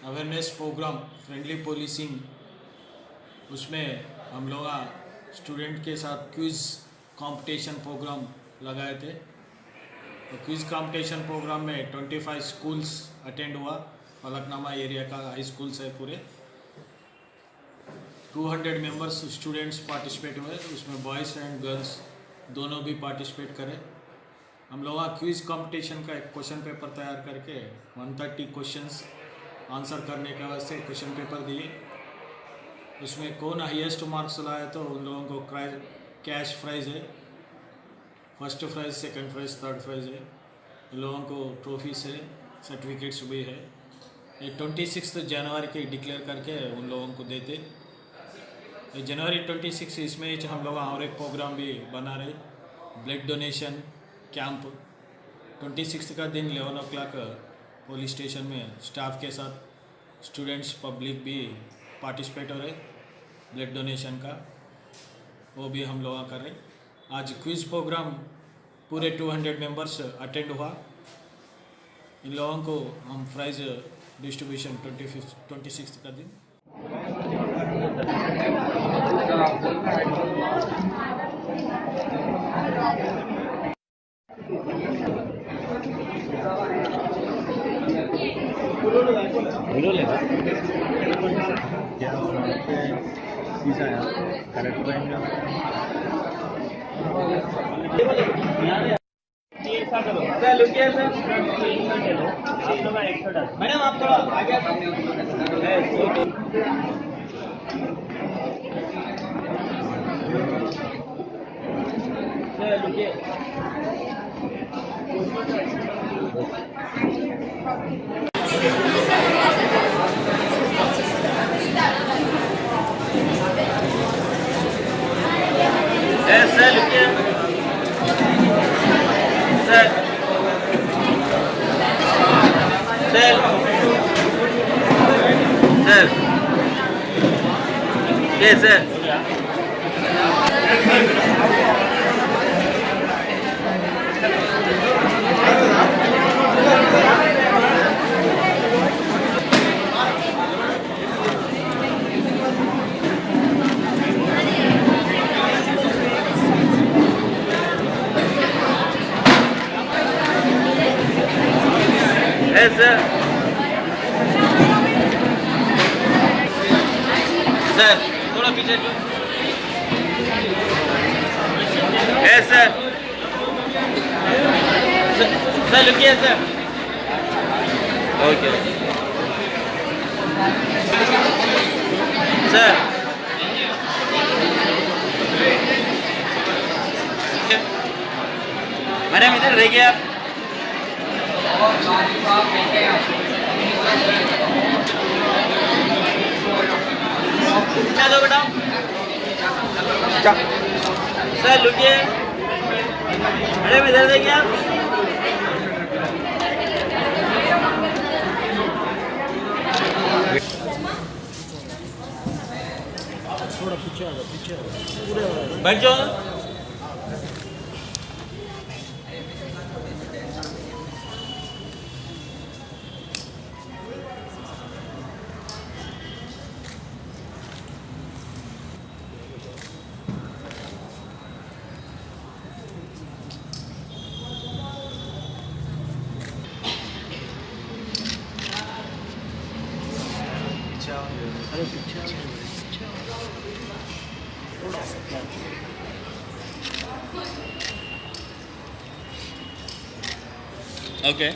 Awareness programme friendly policing, उसमें हम लोग स्टूडेंट के साथ क्विज़ कंपटीशन प्रोग्राम लगाए थे। तो क्विज़ कंपटीशन प्रोग्राम में 25 स्कूल्स अटेंड हुआ। फलकनामा एरिया का हाई स्कूल्स है पूरे। 200 मेंबर्स स्टूडेंट्स पार्टिसिपेट हुए, उसमें बॉयज़ एंड गर्ल्स दोनों भी पार्टिसिपेट करें। हम लोग क्विज़ कंपटीशन का एक क्वेश्चन पेपर तैयार करके 130 क्वेश्चंस आंसर करने के वास्ते क्वेश्चन पेपर दिए। उसमें कौन हाईएस्ट मार्क्स लाए तो उन लोगों को कैश प्राइज़ है, first prize, second prize, third prize है। उन लोगों को ट्रॉफीज है, सर्टिफिकेट्स भी है। ये 26 जनवरी के डिक्लेयर करके उन लोगों को देते। ये जनवरी 26 इसमें हम लोग और एक प्रोग्राम भी बना रहे, ब्लड डोनेशन कैंप। 26 का दिन 11 o'clock पुलिस स्टेशन में स्टाफ के साथ स्टूडेंट्स पब्लिक भी पार्टिसिपेट हो रहे ब्लड डोनेशन का, वो भी हम लोग कर रहे। आज क्विज़ प्रोग्राम पूरे 200 मेंबर्स अटेंड हुआ। इन लोगों को हम प्राइज़ डिस्ट्रीब्यूशन 26 का दिन। मैडम आप थोड़ा आगे सर लुकिए सर सर सर ये सर सर सर थोड़ा पीछे सर सर लुकिए सर ओके सर मैडम इधर रहिए आप। क्या दो बेटा सर लुकिए मैडम इधर देखिए आप। थोड़ा पीछे बैठ जाओ। Okay.